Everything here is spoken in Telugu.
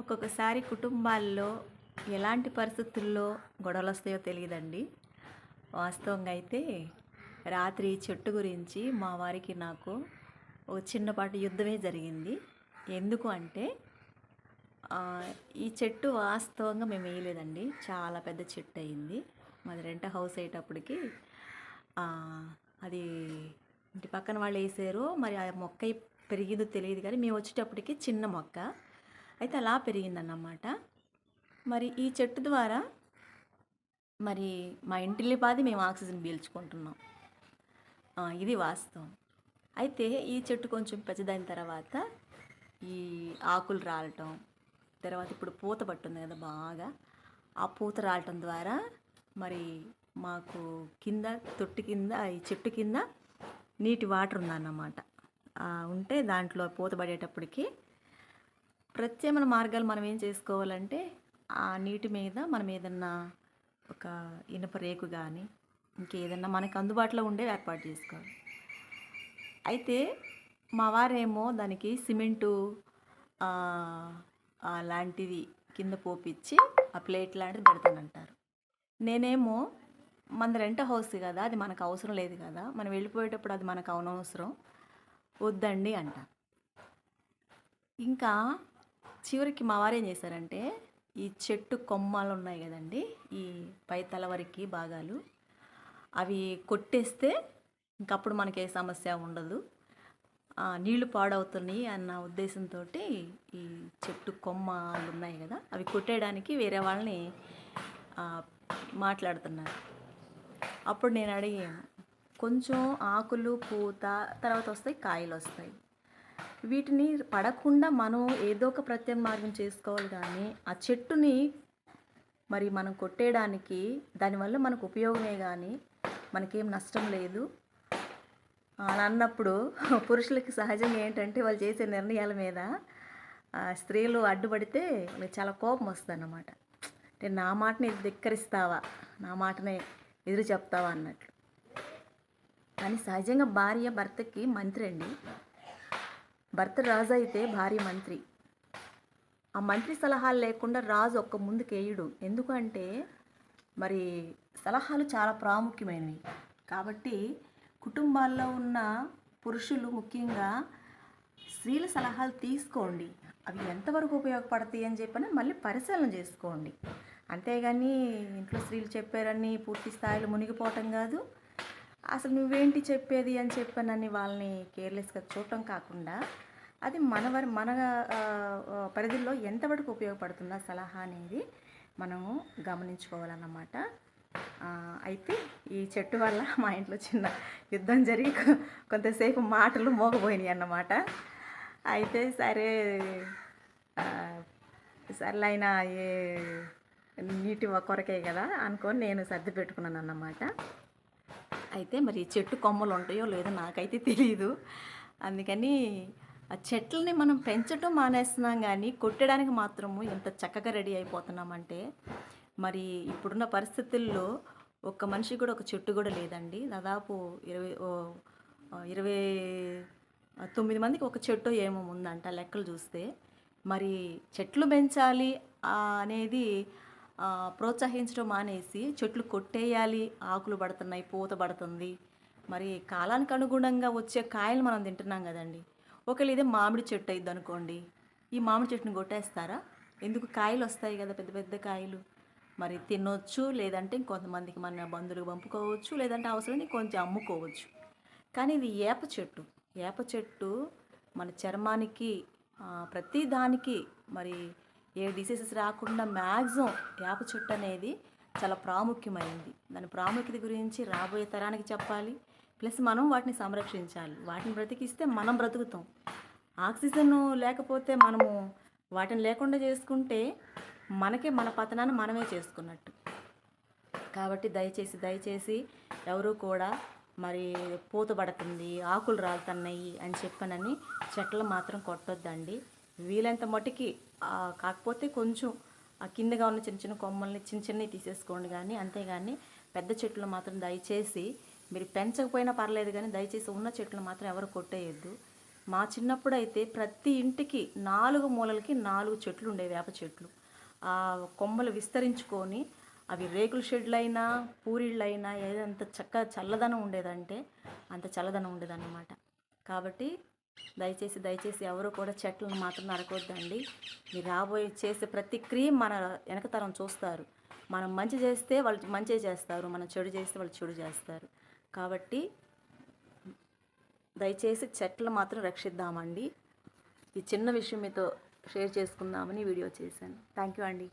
ఒక్కొక్కసారి కుటుంబాల్లో ఎలాంటి పరిస్థితుల్లో గొడవలు వస్తాయో తెలియదండి. వాస్తవంగా అయితే రాత్రి చెట్టు గురించి మా వారికి నాకు ఒక చిన్నపాటి యుద్ధమే జరిగింది. ఎందుకు అంటే ఆ, ఈ చెట్టు వాస్తవంగా మేము వేయలేదండి. చాలా పెద్ద చెట్టు అయింది. మాది రెంట్ హౌస్ అయ్యేటప్పటికి ఆ, అది ఇంటి పక్కన వాళ్ళు వేసారు. మరి ఆ మొక్క పెరిగిందో తెలియదు, కానీ మేము వచ్చేటప్పటికి చిన్న మొక్క అయితే అలా పెరిగిందన్నమాట. మరి ఈ చెట్టు ద్వారా మరి మా ఇంటిల్లిపాది మేము ఆక్సిజన్ పీల్చుకుంటున్నాం. ఇది వాస్తవం. అయితే ఈ చెట్టు కొంచెం పెద్దదైన తర్వాత ఈ ఆకులు రాలటం, తర్వాత ఇప్పుడు పూత పట్టుంది కదా బాగా, ఆ పూత రాలటం ద్వారా మరి మాకు కింద తొట్టి కింద ఈ చెట్టు కింద నీటి వాటర్ ఉందన్నమాట. ఉంటే దాంట్లో పూత పడేటప్పటికి ప్రత్యామ్నాయ మార్గాలు మనం ఏం చేసుకోవాలంటే ఆ నీటి మీద మనం ఏదన్నా ఒక ఇనుప రేకు కానీ ఇంకేదన్నా మనకు అందుబాటులో ఉండేవి ఏర్పాటు చేసుకోవాలి. అయితే మా వారేమో దానికి సిమెంటు లాంటివి కింద పోపిచ్చి ఆ ప్లేట్ లాంటిది పెడతానంటారు. నేనేమో మన రెంట్ హౌస్ కదా, అది మనకు అవసరం లేదు కదా, మనం వెళ్ళిపోయేటప్పుడు అది మనకు అనవసరం, వద్దండి అంట. ఇంకా చివరికి మా వారు ఏం చేశారంటే ఈ చెట్టు కొమ్మలు ఉన్నాయి కదండి, ఈ పై తల వరకు భాగాలు అవి కొట్టేస్తే ఇంకప్పుడు మనకి ఏ సమస్య ఉండదు, నీళ్లు పాడవుతున్నాయి అన్న ఉద్దేశంతో ఈ చెట్టు కొమ్మలు ఉన్నాయి కదా అవి కొట్టేయడానికి వేరే వాళ్ళని మాట్లాడుతున్నారు. అప్పుడు నేను అడిగాను, కొంచెం ఆకులు పూత తర్వాత వస్తాయి, కాయలు వస్తాయి, వీటిని పడకుండా మనం ఏదో ఒక ప్రత్యామ్నాయ మార్గం చేసుకోవాలి. కానీ ఆ చెట్టుని మరి మనం కొట్టేయడానికి దానివల్ల మనకు ఉపయోగమే కానీ మనకేం నష్టం లేదు అని అన్నప్పుడు పురుషులకి సహజంగా ఏంటంటే వాళ్ళు చేసే నిర్ణయాల మీద స్త్రీలు అడ్డుపడితే వాళ్ళకి చాలా కోపం వస్తుంది అన్నమాట. అంటే నా మాటని ధిక్కరిస్తావా, నా మాటనే ఎదురు చెప్తావా అన్నట్లు. కానీ సహజంగా భార్య భర్తకి మంత్రి అండి. భర్త రాజు అయితే భార్య మంత్రి. ఆ మంత్రి సలహాలు లేకుండా రాజు ఒక్క ముందుకేయడు. ఎందుకంటే మరి సలహాలు చాలా ప్రాముఖ్యమైనవి. కాబట్టి కుటుంబాల్లో ఉన్న పురుషులు ముఖ్యంగా స్త్రీల సలహాలు తీసుకోండి. అవి ఎంతవరకు ఉపయోగపడతాయి అని చెప్పని మళ్ళీ పరిశీలన చేసుకోండి. అంతేగాని ఇంట్లో స్త్రీలు చెప్పారని పూర్తి స్థాయిలో మునిగిపోవటం కాదు, అసలు నువ్వేంటి చెప్పేది అని చెప్పనని వాళ్ళని కేర్లెస్గా చూడటం కాకుండా అది మన పరిధిలో ఎంతవరకు ఉపయోగపడుతుందో సలహా అనేది మనము గమనించుకోవాలన్నమాట. అయితే ఈ చెట్టు వల్ల మా ఇంట్లో చిన్న యుద్ధం జరిగి కొంతసేపు మాటలు మోగపోయినాయి అన్నమాట. అయితే సరే సర్లైనా ఏ నీటి కొరకే కదా అనుకొని నేను సర్ది పెట్టుకున్నాను అన్నమాట. అయితే మరి చెట్టు కొమ్మలు ఉంటాయో లేదో నాకైతే తెలియదు. అందుకని ఆ చెట్లని మనం పెంచడం మానేస్తున్నాం, కానీ కొట్టడానికి మాత్రము ఎంత చక్కగా రెడీ అయిపోతున్నామంటే మరి ఇప్పుడున్న పరిస్థితుల్లో ఒక్క మనిషి కూడా ఒక చెట్టు కూడా లేదండి. దాదాపు 29 మందికి ఒక చెట్టు ఏమో ఉందంట లెక్కలు చూస్తే. మరి చెట్లు పెంచాలి అనేది ప్రోత్సహించడం మానేసి చెట్లు కొట్టేయాలి, ఆకులు పడుతున్నాయి, పూత పడుతుంది, మరి కాలానికి అనుగుణంగా వచ్చే కాయలు మనం తింటున్నాం కదండి. ఒకవేళ ఇదే మామిడి చెట్టు అయింది అనుకోండి, ఈ మామిడి చెట్టుని కొట్టేస్తారా? ఎందుకు, కాయలు వస్తాయి కదా, పెద్ద పెద్ద కాయలు, మరి తినొచ్చు, లేదంటే ఇంకొంతమందికి మన బంధువులకు పంపుకోవచ్చు, లేదంటే అవసరాన్ని కొంచెం అమ్ముకోవచ్చు. కానీ ఇది వేప చెట్టు మన చర్మానికి ప్రతి దానికి మరి ఏ డిసీజెస్ రాకుండా మ్యాక్సిమం వేప చెట్టు అనేది చాలా ప్రాముఖ్యమైనది. దాని ప్రాముఖ్యత గురించి రాబోయే తరానికి చెప్పాలి, ప్లస్ మనం వాటిని సంరక్షించాలి. వాటిని బ్రతికిస్తే మనం బ్రతుకుతాం. ఆక్సిజన్ లేకపోతే మనము వాటిని లేకుండా చేసుకుంటే మనకే మన పతనాన్ని మనమే చేసుకున్నట్టు. కాబట్టి దయచేసి ఎవరు కూడా మరి పూత పడుతుంది, ఆకులు రాలుతున్నాయి అని చెప్పనని చెట్లు మాత్రం కొట్టొద్దండి. వీలైనంత మటుకి కాకపోతే కొంచెం ఆ కిందగా ఉన్న చిన్న చిన్న కొమ్మల్ని చిన్నవి తీసేసుకోండి. కానీ అంతేగాని పెద్ద చెట్లు మాత్రం దయచేసి మీరు పెంచకపోయినా పర్లేదు, కానీ దయచేసి ఉన్న చెట్లు మాత్రం ఎవరు కొట్టేయద్దు. మా చిన్నప్పుడైతే ప్రతి ఇంటికి 4 మూలలకి 4 చెట్లు ఉండేవి, వేప చెట్లు. ఆ కొమ్మలు విస్తరించుకొని అవి రేకుల షెడ్లైనా పూరిళ్ళైనా ఏదంత చక్కగా చల్లదనం ఉండేదంటే అంత చల్లదనం ఉండేదన్నమాట. కాబట్టి దయచేసి ఎవరు కూడా చెట్లను మాత్రం నరకొద్దండి. మీరు రాబోయే చేసే ప్రతి క్రియ మన వెనకతరం చూస్తారు. మనం మంచి చేస్తే వాళ్ళు మంచి చేస్తారు, మనం చెడు చేస్తే వాళ్ళు చెడు చేస్తారు. కాబట్టి దయచేసి చెట్లు మాత్రం రక్షిద్దామండి. ఈ చిన్న విషయం మీతో షేర్ చేసుకుందామని వీడియో చేశాను. థ్యాంక్ యూ అండి.